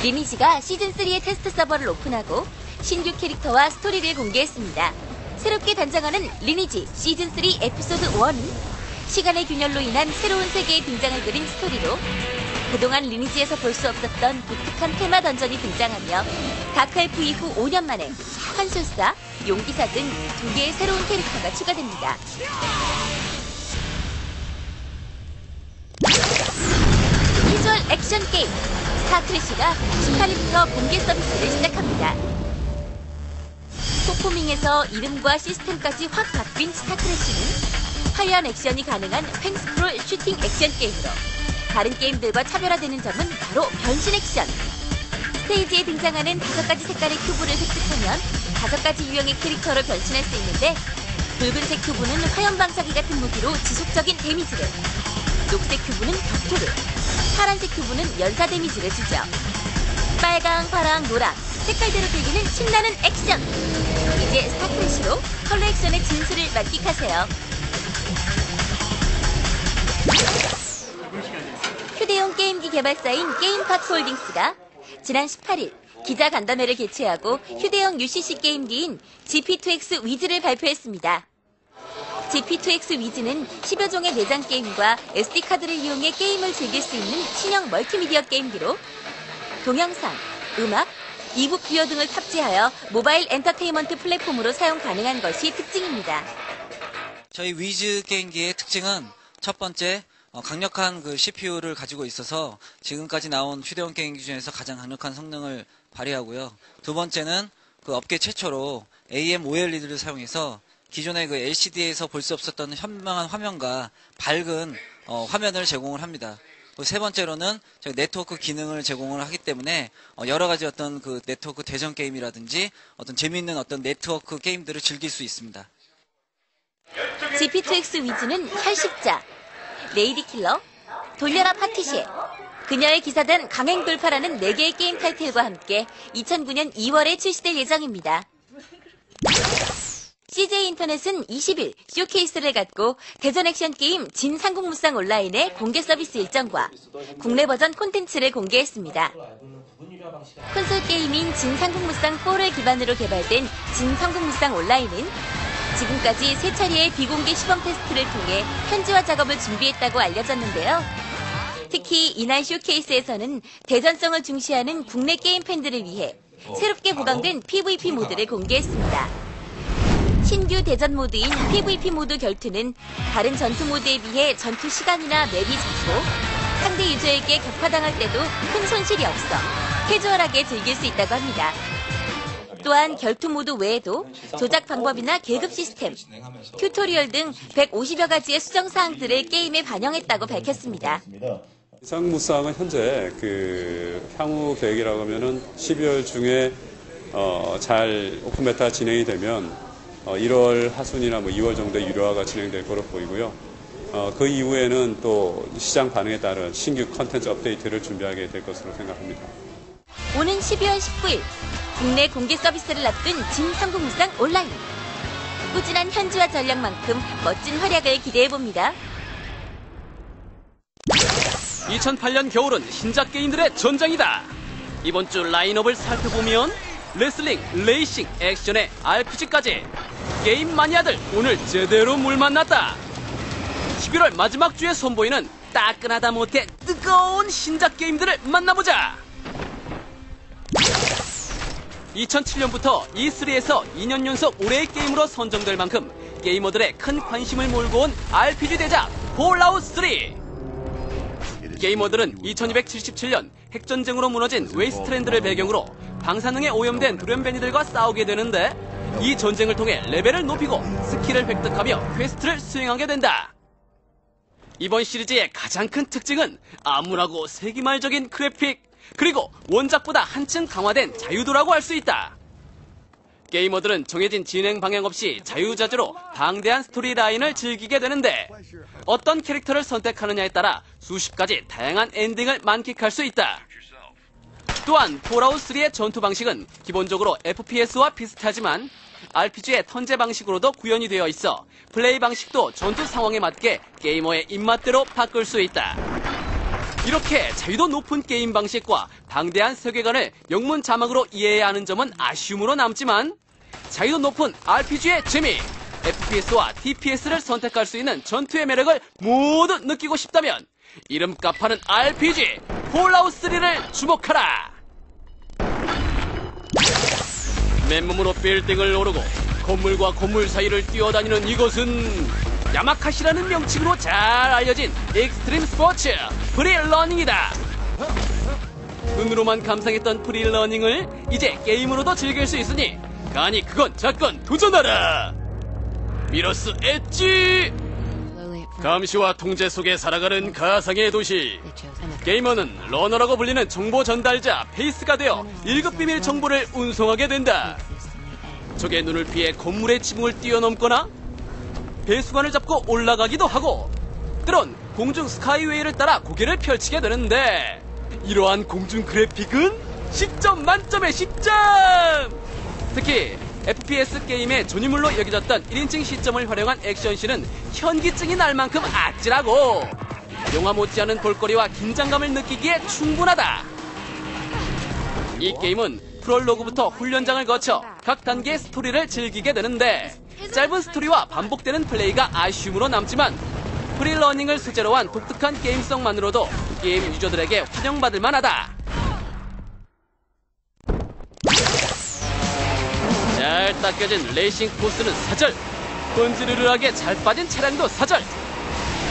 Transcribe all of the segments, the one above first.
리니지가 시즌3의 테스트 서버를 오픈하고 신규 캐릭터와 스토리를 공개했습니다. 새롭게 단장하는 리니지 시즌3 에피소드 1은 시간의 균열로 인한 새로운 세계의 등장을 그린 스토리로 그동안 리니지에서 볼 수 없었던 독특한 테마 던전이 등장하며 다크엘프 이후 5년 만에 환술사, 용기사 등 2개의 새로운 캐릭터가 추가됩니다. 비주얼 액션 게임 스타크래시가 18일부터 공개 서비스를 시작합니다. 포포밍에서 이름과 시스템까지 확 바뀐 스타크래시는 화려한 액션이 가능한 횡스크롤 슈팅 액션 게임으로 다른 게임들과 차별화되는 점은 바로 변신 액션. 스테이지에 등장하는 5가지 색깔의 큐브를 획득하면 5가지 유형의 캐릭터로 변신할 수 있는데 붉은색 큐브는 화염 방사기 같은 무기로 지속적인 데미지를, 녹색 큐브는 격투를, 파란색 큐브는 연사 데미지를 주죠. 빨강, 파랑, 노랑 색깔대로 들리는 신나는 액션! 이제 스타크래시로 컬러 액션의 진수를 만끽하세요. 휴대용 게임기 개발사인 게임팍홀딩스가 지난 18일 기자 간담회를 개최하고 휴대용 UCC 게임기인 GP2X 위즈를 발표했습니다. GP2X 위즈는 10여 종의 내장 게임과 SD카드를 이용해 게임을 즐길 수 있는 신형 멀티미디어 게임기로 동영상, 음악, 이북 뷰어 등을 탑재하여 모바일 엔터테인먼트 플랫폼으로 사용 가능한 것이 특징입니다. 저희 위즈 게임기의 특징은 첫 번째, 강력한 CPU를 가지고 있어서 지금까지 나온 휴대용 게임기 중에서 가장 강력한 성능을 발휘하고요. 두 번째는 업계 최초로 AM-OLED를 사용해서 기존의 LCD에서 볼 수 없었던 현명한 화면과 밝은 화면을 제공을 합니다. 세 번째로는 저희 네트워크 기능을 제공을 하기 때문에 여러 가지 어떤 네트워크 대전 게임이라든지 어떤 재미있는 어떤 네트워크 게임들을 즐길 수 있습니다. GP2X 위즈는 혈식자, 레이디킬러, 돌려라 파티쉐, 그녀의 기사단 강행 돌파라는 4개의 게임 타이틀과 함께 2009년 2월에 출시될 예정입니다. CJ 인터넷은 20일 쇼케이스를 갖고 대전 액션 게임 진상국무상 온라인의 공개 서비스 일정과 국내 버전 콘텐츠를 공개했습니다. 콘솔 게임인 진상국무상 4를 기반으로 개발된 진상국무상 온라인은 지금까지 3차례의 비공개 시범 테스트를 통해 현지화 작업을 준비했다고 알려졌는데요. 특히 이날 쇼케이스에서는 대전성을 중시하는 국내 게임 팬들을 위해 새롭게 부강된 PVP 모드를 공개했습니다. 신규 대전 모드인 PVP 모드 결투는 다른 전투 모드에 비해 전투 시간이나 맵이 작고 상대 유저에게 격파당할 때도 큰 손실이 없어 캐주얼하게 즐길 수 있다고 합니다. 또한 결투 모드 외에도 조작 방법이나 계급 시스템, 튜토리얼 등 150여 가지의 수정 사항들을 게임에 반영했다고 밝혔습니다. 진상국무상은 현재 향후 계획이라고 하면은 12월 중에 잘 오픈 베타 진행이 되면 1월 하순이나 2월 정도에 유료화가 진행될 것으로 보이고요. 그 이후에는 또 시장 반응에 따른 신규 컨텐츠 업데이트를 준비하게 될 것으로 생각합니다. 오는 12월 19일 국내 공개 서비스를 앞둔 진상국무상 온라인. 꾸준한 현지화 전략만큼 멋진 활약을 기대해봅니다. 2008년 겨울은 신작 게임들의 전장이다. 이번 주 라인업을 살펴보면 레슬링, 레이싱, 액션의 RPG까지 게임 마니아들 오늘 제대로 물 만났다. 11월 마지막 주에 선보이는 따끈하다 못해 뜨거운 신작 게임들을 만나보자. 2007년부터 E3에서 2년 연속 올해의 게임으로 선정될 만큼 게이머들의 큰 관심을 몰고 온 RPG 대작 폴아웃 3. 게이머들은 2277년 핵전쟁으로 무너진 웨이스트랜드를 배경으로 방사능에 오염된 돌연변이들과 싸우게 되는데 이 전쟁을 통해 레벨을 높이고 스킬을 획득하며 퀘스트를 수행하게 된다. 이번 시리즈의 가장 큰 특징은 암울하고 세기말적인 그래픽, 그리고 원작보다 한층 강화된 자유도라고 할 수 있다. 게이머들은 정해진 진행 방향 없이 자유자재로 방대한 스토리라인을 즐기게 되는데 어떤 캐릭터를 선택하느냐에 따라 수십 가지 다양한 엔딩을 만끽할 수 있다. 또한 폴아웃3의 전투 방식은 기본적으로 FPS와 비슷하지만 RPG의 턴제 방식으로도 구현이 되어 있어 플레이 방식도 전투 상황에 맞게 게이머의 입맛대로 바꿀 수 있다. 이렇게 자유도 높은 게임 방식과 방대한 세계관을 영문 자막으로 이해해야 하는 점은 아쉬움으로 남지만 자유도 높은 RPG의 재미, FPS와 TPS를 선택할 수 있는 전투의 매력을 모두 느끼고 싶다면 이름값하는 RPG 폴아웃 3를 주목하라. 맨몸으로 빌딩을 오르고 건물과 건물 사이를 뛰어다니는 이것은 야마카시라는 명칭으로 잘 알려진 익스트림 스포츠 프리러닝이다. 눈으로만 감상했던 프리러닝을 이제 게임으로도 즐길 수 있으니 가니 그건 작건 도전하라. 미러스 엣지. 감시와 통제 속에 살아가는 가상의 도시. 게이머는 러너라고 불리는 정보 전달자 페이스가 되어 1급 비밀 정보를 운송하게 된다. 적의 눈을 피해 건물의 지붕을 뛰어넘거나 배수관을 잡고 올라가기도 하고 때론 공중 스카이웨이를 따라 고개를 펼치게 되는데 이러한 공중 그래픽은 10점 만점에 10점! 특히 FPS 게임의 전유물로 여겨졌던 1인칭 시점을 활용한 액션씬은 현기증이 날 만큼 아찔하고 영화 못지않은 볼거리와 긴장감을 느끼기에 충분하다. 이 게임은 프롤로그부터 훈련장을 거쳐 각 단계의 스토리를 즐기게 되는데 짧은 스토리와 반복되는 플레이가 아쉬움으로 남지만 프리러닝을 소재로 한 독특한 게임성만으로도 게임 유저들에게 환영받을 만하다. 잘 닦여진 레이싱 코스는 사절, 번지르르하게 잘 빠진 차량도 사절.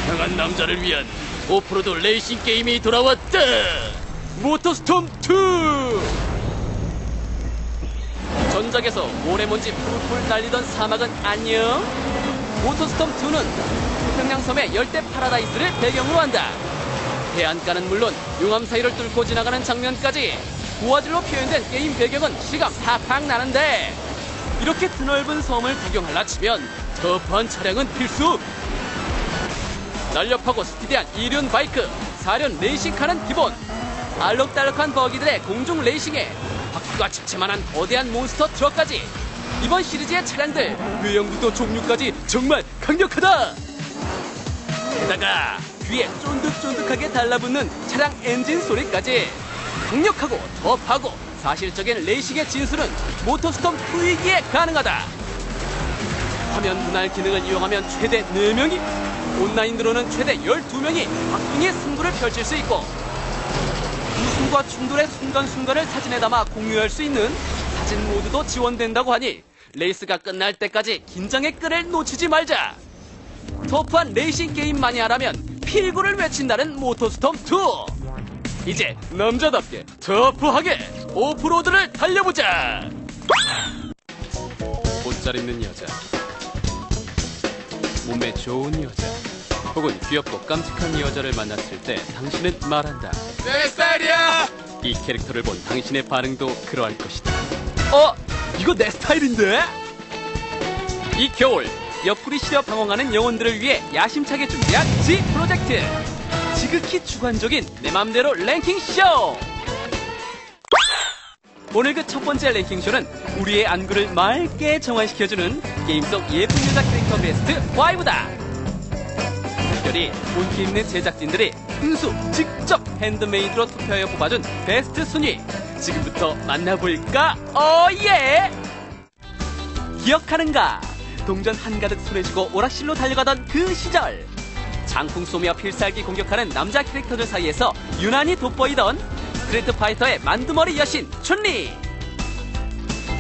강한 남자를 위한 오프로드 레이싱 게임이 돌아왔다. 모터스톰 2. 전작에서 모래먼지 풀풀 날리던 사막은 안녕. 모터스톰 2는 태평양섬의 열대 파라다이스를 배경으로 한다. 해안가는 물론 용암 사이를 뚫고 지나가는 장면까지 고화질로 표현된 게임 배경은 실감 팍팍 나는데 이렇게 드넓은 섬을 구경하려 치면 터프한 차량은 필수. 날렵하고 스피디한 2륜 바이크, 4륜 레이싱카는 기본. 알록달록한 버기들의 공중 레이싱에 바퀴가 집채만한 거대한 몬스터 트럭까지 이번 시리즈의 차량들 외형부터 종류까지 정말 강력하다. 게다가 귀에 쫀득쫀득하게 달라붙는 차량 엔진 소리까지 강력하고 터프하고 사실적인 레이싱의 진수는 모터스톰 2이기에 가능하다. 화면 분할 기능을 이용하면 최대 4명이, 온라인으로는 최대 12명이 박빙의 승부를 펼칠 수 있고 우승과 충돌의 순간순간을 사진에 담아 공유할 수 있는 사진 모드도 지원된다고 하니 레이스가 끝날 때까지 긴장의 끈을 놓치지 말자. 터프한 레이싱 게임 마니아라면 필구를 외친다는 모터스톰 2. 이제 남자답게 터프하게 오프로드를 달려보자. 옷 잘 입는 여자, 몸매 좋은 여자, 혹은 귀엽고 깜찍한 여자를 만났을 때 당신은 말한다. 내 스타일이야! 이 캐릭터를 본 당신의 반응도 그러할 것이다. 이거 내 스타일인데? 이 겨울 옆구리 시려 방황하는 영혼들을 위해 야심차게 준비한 G 프로젝트. 지극히 주관적인 내 맘대로 랭킹쇼. 오늘 그 첫 번째 랭킹쇼는 우리의 안구를 맑게 정화시켜주는 게임 속 예쁜 여자 캐릭터 베스트 5다. 특별히 본기 있는 제작진들이 순수 직접 핸드메이드로 투표하여 뽑아준 베스트 순위. 지금부터 만나볼까? 예! 기억하는가? 동전 한가득 손에 쥐고 오락실로 달려가던 그 시절. 장풍 쏘며 필살기 공격하는 남자 캐릭터들 사이에서 유난히 돋보이던 스트리트 파이터의 만두머리 여신 춘리.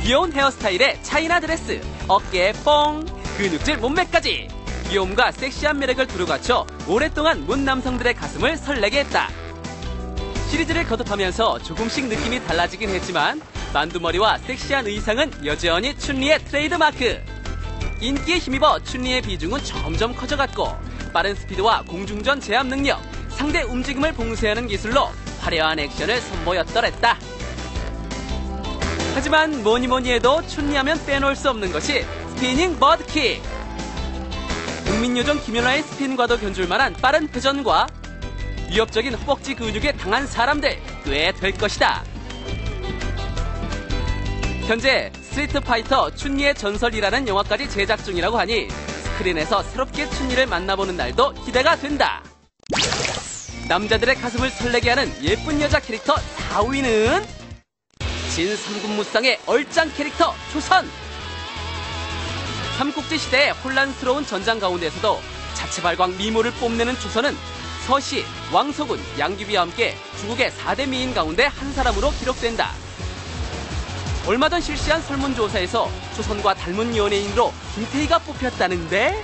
귀여운 헤어스타일에 차이나 드레스, 어깨에 뽕, 근육질 몸매까지 귀여움과 섹시한 매력을 두루갖춰 오랫동안 문 남성들의 가슴을 설레게 했다. 시리즈를 거듭하면서 조금씩 느낌이 달라지긴 했지만 만두머리와 섹시한 의상은 여전히 춘리의 트레이드마크. 인기에 힘입어 춘리의 비중은 점점 커져갔고 빠른 스피드와 공중전 제압 능력, 상대 움직임을 봉쇄하는 기술로 화려한 액션을 선보였더랬다. 하지만 뭐니뭐니 해도 춘리하면 빼놓을 수 없는 것이 스피닝 버드킥. 국민요정 김연아의 스핀과도 견줄만한 빠른 회전과 위협적인 허벅지 근육에 강한 사람들 꽤 될 것이다. 현재 스트리트 파이터 춘리의 전설이라는 영화까지 제작 중이라고 하니 스크린에서 새롭게 춘리를 만나보는 날도 기대가 된다. 남자들의 가슴을 설레게 하는 예쁜 여자 캐릭터 4위는 진삼국무쌍의 얼짱 캐릭터 조선. 삼국지 시대의 혼란스러운 전장 가운데서도 자체 발광 미모를 뽐내는 조선은 서씨, 왕서군, 양귀비와 함께 중국의 4대 미인 가운데 한 사람으로 기록된다. 얼마 전 실시한 설문조사에서 조선과 닮은 연예인으로 김태희가 뽑혔다는데,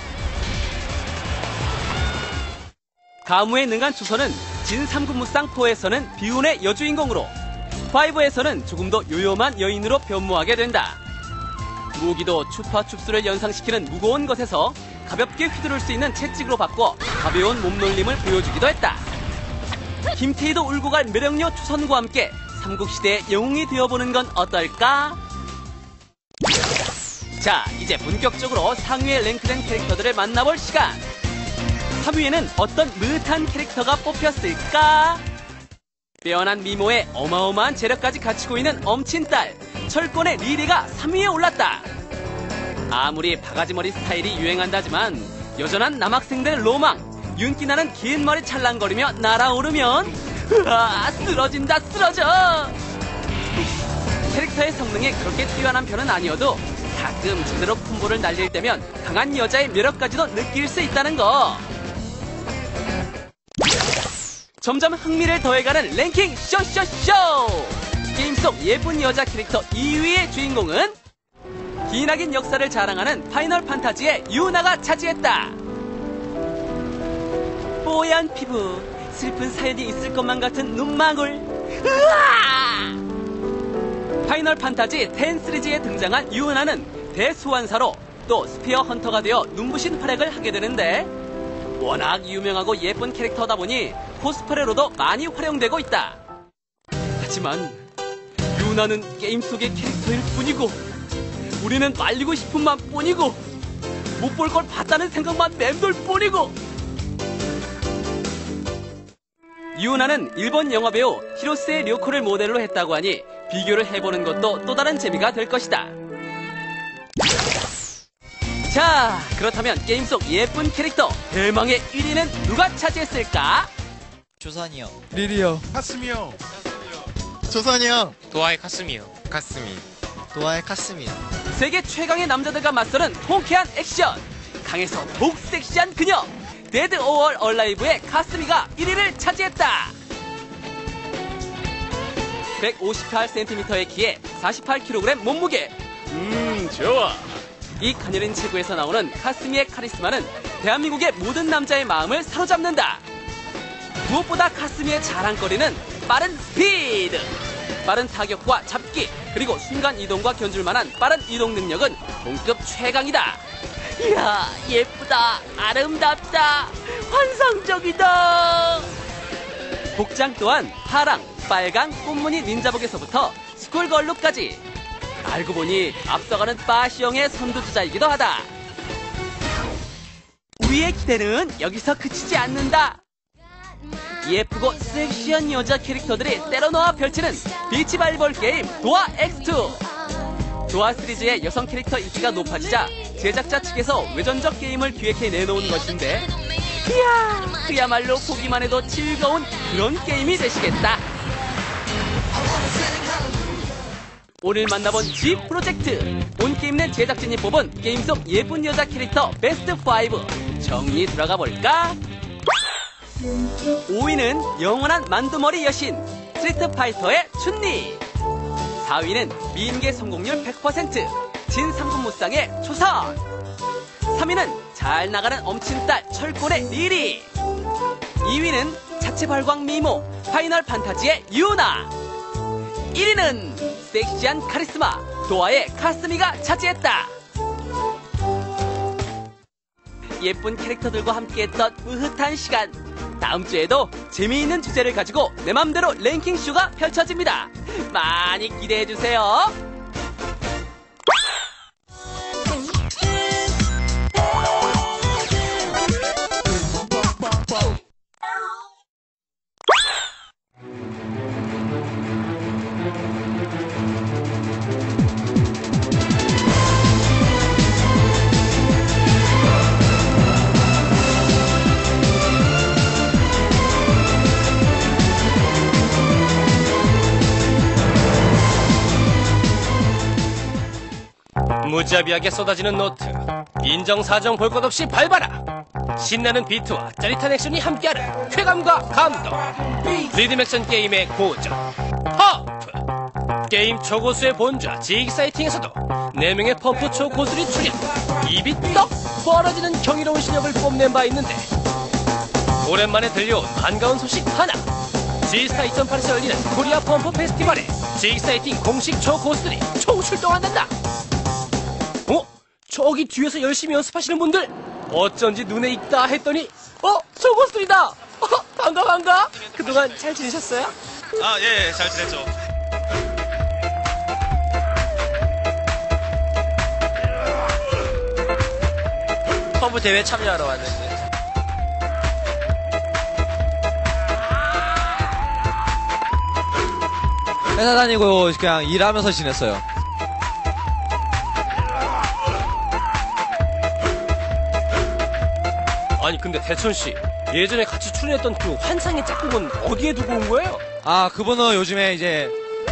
가무에 능한 조선은 진삼국무쌍 4에서는 비운의 여주인공으로, 5에서는 조금 더 요염한 여인으로 변모하게 된다. 무기도 추파춥수를 연상시키는 무거운 것에서 가볍게 휘두를 수 있는 채찍으로 바꿔 가벼운 몸놀림을 보여주기도 했다. 김태희도 울고 갈 매력녀 조선과 함께 삼국시대의 영웅이 되어보는 건 어떨까? 자, 이제 본격적으로 상위에 랭크된 캐릭터들을 만나볼 시간. 3위에는 어떤 무릇한 캐릭터가 뽑혔을까? 빼어난 미모에 어마어마한 재력까지 갖추고 있는 엄친딸 철권의 리리가 3위에 올랐다. 아무리 바가지머리 스타일이 유행한다지만 여전한 남학생들의 로망, 윤기나는 긴 머리 찰랑거리며 날아오르면 으아, 쓰러진다 쓰러져. 캐릭터의 성능이 그렇게 뛰어난 편은 아니어도 가끔 제대로 콤보를 날릴 때면 강한 여자의 매력까지도 느낄 수 있다는 거. 점점 흥미를 더해가는 랭킹 쇼쇼쇼! 게임 속 예쁜 여자 캐릭터 2위의 주인공은 기나긴 역사를 자랑하는 파이널 판타지의 유나가 차지했다. 뽀얀 피부, 슬픈 사연이 있을 것만 같은 눈망울. 으아! 파이널 판타지 10 시리즈에 등장한 유나는 대소환사로 또 스피어 헌터가 되어 눈부신 활약을 하게 되는데, 워낙 유명하고 예쁜 캐릭터다 보니 코스프레로도 많이 활용되고 있다. 하지만 유나는 게임 속의 캐릭터일 뿐이고, 우리는 말리고 싶은 맘 뿐이고, 못 볼 걸 봤다는 생각만 맴돌 뿐이고. 유나는 일본 영화배우 히로스의 료코를 모델로 했다고 하니 비교를 해보는 것도 또 다른 재미가 될 것이다. 자, 그렇다면 게임 속 예쁜 캐릭터 대망의 1위는 누가 차지했을까? 조선이요. 리리요. 카스미요. 조선이요. 도아의 카스미요. 카스미. 도아의 카스미요. 세계 최강의 남자들과 맞서는 통쾌한 액션, 강해서 독 섹시한 그녀 데드 오얼 얼라이브의 카스미가 1위를 차지했다. 158cm의 키에 48kg 몸무게. 좋아. 이 가녀린 체구에서 나오는 카스미의 카리스마는 대한민국의 모든 남자의 마음을 사로잡는다. 무엇보다 카스미의 자랑거리는 빠른 스피드. 빠른 타격과 잡기, 그리고 순간 이동과 견줄만한 빠른 이동 능력은 동급 최강이다. 이야, 예쁘다, 아름답다, 환상적이다. 복장 또한 파랑, 빨강, 꽃무늬 닌자복에서부터 스쿨걸룩까지. 알고 보니 앞서가는 빠시형의 선두주자이기도 하다. 우리의 기대는 여기서 그치지 않는다. 예쁘고 섹시한 여자 캐릭터들이 때려놓아 펼치는 비치 발리볼 게임 도아 X2. 도아 시리즈의 여성 캐릭터 인기가 높아지자 제작자 측에서 외전적 게임을 기획해 내놓은 것인데, 이야, 그야말로 보기만 해도 즐거운 그런 게임이 되시겠다. 오늘 만나본 G 프로젝트. 온 게임 낸 제작진이 뽑은 게임 속 예쁜 여자 캐릭터 베스트 5 정리 들어가 볼까? 5위는 영원한 만두머리 여신 스트리트 파이터의 춘리. 4위는 미인계 성공률 100% 진삼국무쌍의 초선. 3위는 잘 나가는 엄친딸 철권의 리리. 2위는 자체 발광 미모 파이널 판타지의 유나. 1위는 섹시한 카리스마 도아의 카스미가 차지했다. 예쁜 캐릭터들과 함께했던 으흐한 시간. 다음 주에도 재미있는 주제를 가지고 내 맘대로 랭킹쇼가 펼쳐집니다. 많이 기대해주세요. 무자비하게 쏟아지는 노트. 인정사정 볼 것 없이 밟아라. 신나는 비트와 짜릿한 액션이 함께하는 쾌감과 감동. 리듬 액션 게임의 고전. 펌프. 게임 초고수의 본좌 지익사이팅에서도 4명의 펌프 초고수들이 출연. 입이 떡 벌어지는 경이로운 실력을 뽐낸 바 있는데, 오랜만에 들려온 반가운 소식 하나. 지익스타 2008에서 열리는 코리아 펌프 페스티벌에 지익사이팅 공식 초고수들이 총출동한단다. 저기 뒤에서 열심히 연습하시는 분들, 어쩐지 눈에 익다 했더니 초고수들이다. 반가. 그동안 잘 지내셨어요? 예, 잘 지냈죠. 펌프 대회 참여하러 왔는데. 회사 다니고 그냥 일하면서 지냈어요. 아니 근데 대천씨, 예전에 같이 출연했던 그 환상의 짝꿍은 어디에 두고 온 거예요? 그분은 요즘에 이제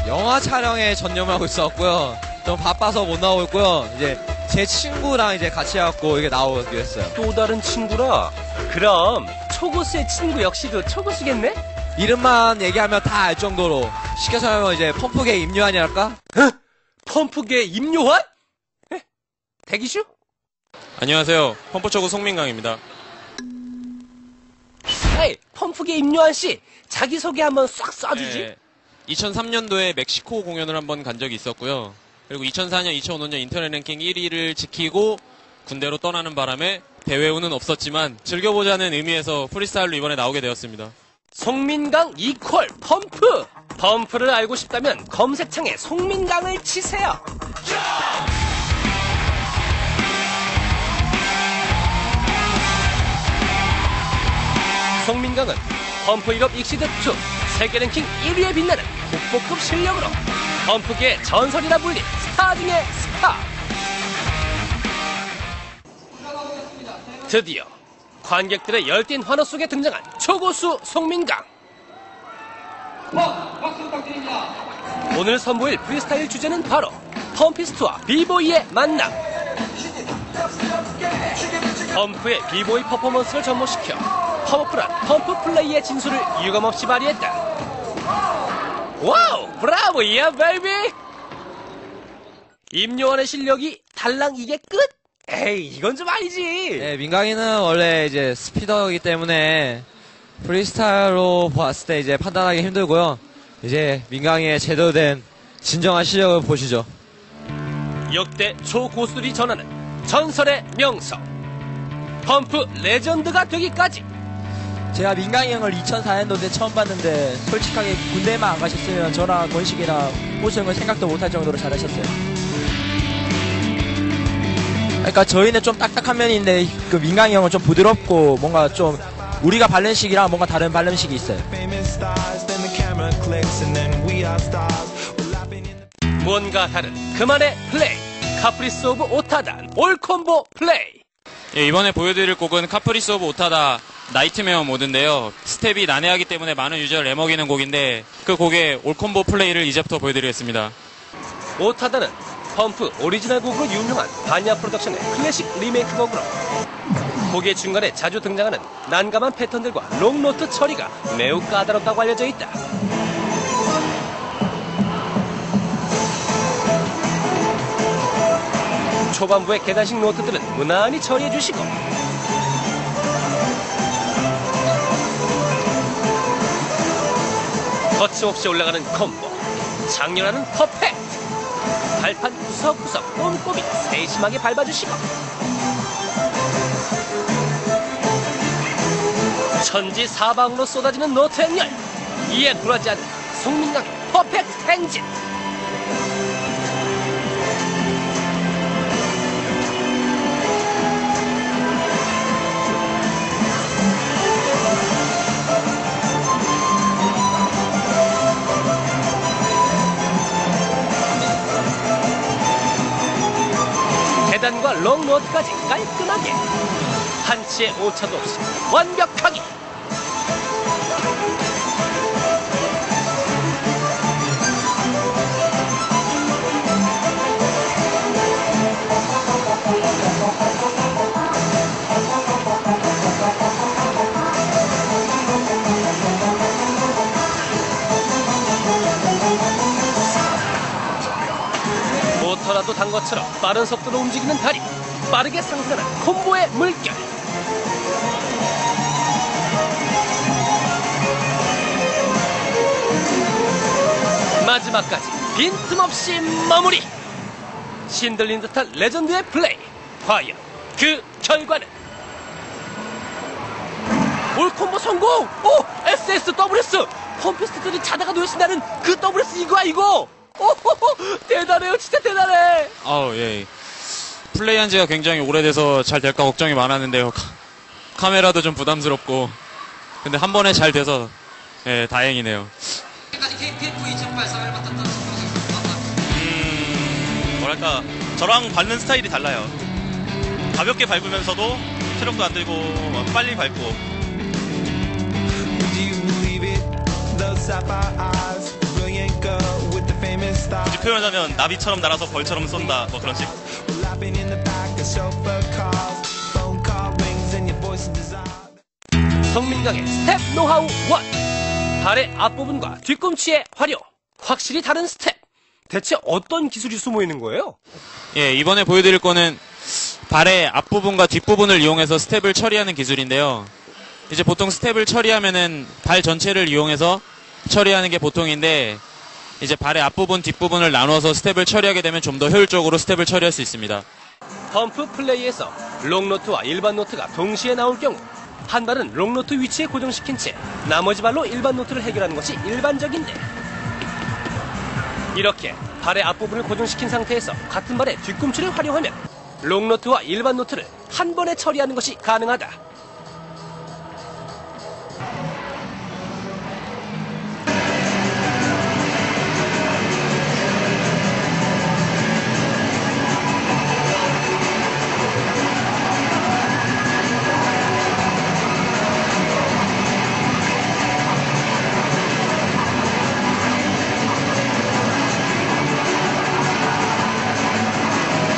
영화 촬영에 전념을 하고 있었고요. 좀 바빠서 못 나오고 있고요. 이제 제 친구랑 이제 같이 해갖고 이게 나오기로 했어요. 또 다른 친구라? 그럼 초고수의 친구 역시도 초고수겠네? 이름만 얘기하면 다 알 정도로 쉽게 설명하면 이제 펌프계 임요한이랄까? 펌프계 임요한? 대기슈? 안녕하세요. 펌프초구 송민강입니다. 에이, 펌프계 임요한씨, 자기소개 한번 싹 쏴주지. 2003년도에 멕시코 공연을 한번 간 적이 있었고요. 그리고 2004년, 2005년 인터넷 랭킹 1위를 지키고 군대로 떠나는 바람에 대회우는 없었지만 즐겨보자는 의미에서 프리스타일로 이번에 나오게 되었습니다. 송민강 이퀄 펌프! 펌프를 알고 싶다면 검색창에 송민강을 치세요. 송민강은 펌프 1업 익시드2 세계 랭킹 1위에 빛나는 국보급 실력으로 펌프계의 전설이라 불린 스타 중의 스타. 드디어 관객들의 열띤 환호 속에 등장한 초고수 송민강. 오늘 선보일 프리스타일 주제는 바로 펌피스트와 비보이의 만남. 펌프의 비보이 퍼포먼스를 접목시켜 파워풀한 펌프 플레이의 진수를 유감없이 발휘했다. 와우! 브라보! 야 베이비! 임요한의 실력이 달랑 이게 끝? 에이, 이건 좀 아니지. 네, 민강이는 원래 이제 스피더이기 때문에 프리스타일로 봤을 때 이제 판단하기 힘들고요. 이제 민강이의 제대로 된 진정한 실력을 보시죠. 역대 초고수들이 전하는 전설의 명성. 펌프 레전드가 되기까지. 제가 민강이 형을 2004년도에 처음 봤는데 솔직하게 군대만 안 가셨으면 저랑 권식이랑 호수 형은 생각도 못할 정도로 잘하셨어요. 그러니까 저희는 좀 딱딱한 면인데 그 민강이 형은 좀 부드럽고 뭔가 좀 우리가 발렌식이랑 뭔가 다른 발렌식이 있어요. 뭔가 다른 그만의 플레이. 카프리스 오브 오타다 올콤보 플레이. 예, 이번에 보여드릴 곡은 카프리스 오브 오타다 나이트메어 모드인데요. 스텝이 난해하기 때문에 많은 유저를 애먹이는 곡인데 그 곡의 올콤보 플레이를 이제부터 보여드리겠습니다. 오타다는 펌프 오리지널 곡으로 유명한 바냐 프로덕션의 클래식 리메이크 곡으로 곡의 중간에 자주 등장하는 난감한 패턴들과 롱노트 처리가 매우 까다롭다고 알려져 있다. 초반부의 계단식 노트들은 무난히 처리해주시고 거침없이 올라가는 콤보, 장렬하는 퍼펙트, 발판 구석구석 꼼꼼히 세심하게 밟아주시고 천지사방으로 쏟아지는 노트 행렬, 이에 굴하지 않는 송민강의 퍼펙트 행진. 계단과 롱노트까지 깔끔하게 한치의 오차도 없이 완벽하게. 빠른 속도로 움직이는 다리, 빠르게 상승하는 콤보의 물결. 마지막까지 빈틈없이 마무리. 신들린 듯한 레전드의 플레이. 과연 그 결과는? 올 콤보 성공! 오! SS WS! 펌피스트들이 자다가 놓으신다는 그 WS 이거야 이거! 오호호! 대단해요, 진짜 대단해! 예. 플레이한 지가 굉장히 오래돼서 잘 될까 걱정이 많았는데요. 카메라도 좀 부담스럽고. 근데 한 번에 잘 돼서, 예, 다행이네요. 뭐랄까, 저랑 밟는 스타일이 달라요. 가볍게 밟으면서도 체력도 안 들고, 빨리 밟고. 굳이 표현하자면 나비처럼 날아서 벌처럼 쏜다, 뭐 그런 식. 성민강의 스텝 노하우 1. 발의 앞부분과 뒤꿈치의 활용. 확실히 다른 스텝. 대체 어떤 기술이 숨어 있는 거예요? 예, 이번에 보여드릴 거는 발의 앞부분과 뒷부분을 이용해서 스텝을 처리하는 기술인데요. 이제 보통 스텝을 처리하면은 발 전체를 이용해서 처리하는 게 보통인데, 이제 발의 앞부분, 뒷부분을 나눠서 스텝을 처리하게 되면 좀 더 효율적으로 스텝을 처리할 수 있습니다. 펌프 플레이에서 롱노트와 일반 노트가 동시에 나올 경우 한 발은 롱노트 위치에 고정시킨 채 나머지 발로 일반 노트를 해결하는 것이 일반적인데, 이렇게 발의 앞부분을 고정시킨 상태에서 같은 발의 뒤꿈치를 활용하면 롱노트와 일반 노트를 한 번에 처리하는 것이 가능하다.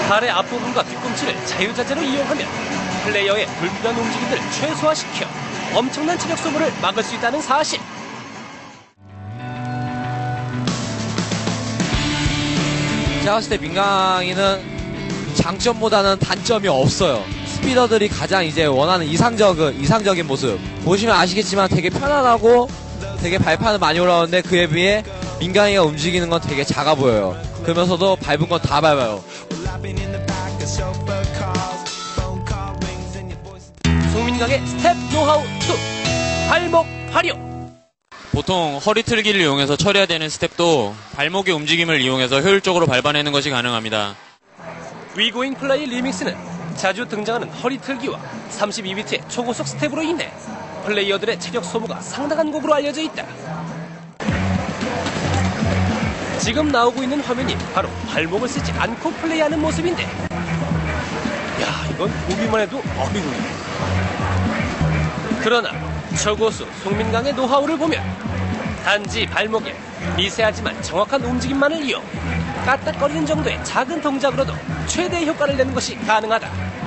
발의 앞부분과 뒤꿈치를 자유자재로 이용하면 플레이어의 불필요한 움직임들을 최소화시켜 엄청난 체력 소모를 막을 수 있다는 사실. 제가 봤을 때 민강이는 장점보다는 단점이 없어요. 스피더들이 가장 이제 원하는 이상적인 모습. 보시면 아시겠지만 되게 편안하고 되게 발판은 많이 올라오는데 그에 비해 민강이가 움직이는 건 되게 작아 보여요. 그러면서도 밟은 건 다 밟아요. 송민강의 스텝 노하우 2. 발목 활용. 보통 허리 틀기를 이용해서 처리해야 되는 스텝도 발목의 움직임을 이용해서 효율적으로 밟아내는 것이 가능합니다. 위고잉 플레이 리믹스는 자주 등장하는 허리 틀기와 32비트의 초고속 스텝으로 인해 플레이어들의 체력 소모가 상당한 곡으로 알려져 있다. 지금 나오고 있는 화면이 바로 발목을 쓰지 않고 플레이하는 모습인데, 야, 이건 보기만 해도 어이구. 그러나 초고수 송민강의 노하우를 보면 단지 발목에 미세하지만 정확한 움직임만을 이용 까딱거리는 정도의 작은 동작으로도 최대의 효과를 내는 것이 가능하다.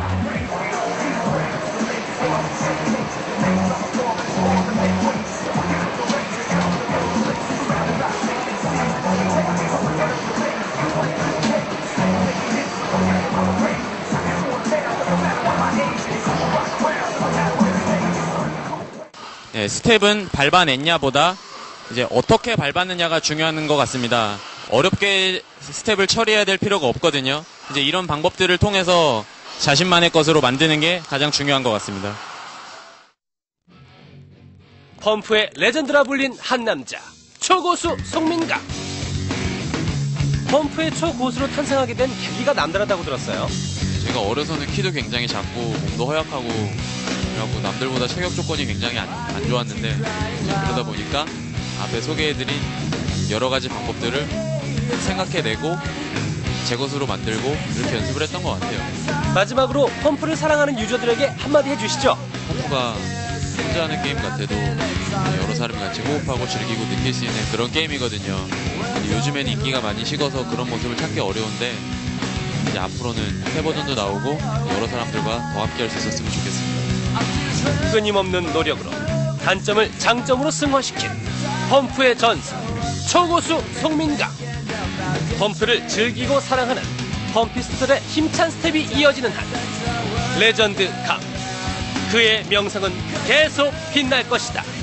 네, 스텝은 밟아냈냐보다 이제 어떻게 밟았느냐가 중요한 것 같습니다. 어렵게 스텝을 처리해야 될 필요가 없거든요. 이제 이런 방법들을 통해서 자신만의 것으로 만드는 게 가장 중요한 것 같습니다. 펌프의 레전드라 불린 한 남자, 초고수 송민강. 펌프의 초고수로 탄생하게 된 계기가 남다르다고 들었어요. 제가 어려서는 키도 굉장히 작고 몸도 허약하고 그래갖고 남들보다 체격 조건이 굉장히 안 좋았는데, 그러다 보니까 앞에 소개해드린 여러 가지 방법들을 생각해내고 제 것으로 만들고 이렇게 연습을 했던 것 같아요. 마지막으로 펌프를 사랑하는 유저들에게 한마디 해주시죠. 펌프가 혼자 하는 게임 같아도 여러 사람이 같이 호흡하고 즐기고 느낄 수 있는 그런 게임이거든요. 근데 요즘에는 인기가 많이 식어서 그런 모습을 찾기 어려운데, 이제 앞으로는 새 버전도 나오고 여러 사람들과 더 함께 할 수 있었으면 좋겠습니다. 끊임없는 노력으로 단점을 장점으로 승화시킨 펌프의 전설 초고수 송민강. 펌프를 즐기고 사랑하는 펌피스톨의 힘찬 스텝이 이어지는 한 레전드 감 그의 명성은 계속 빛날 것이다.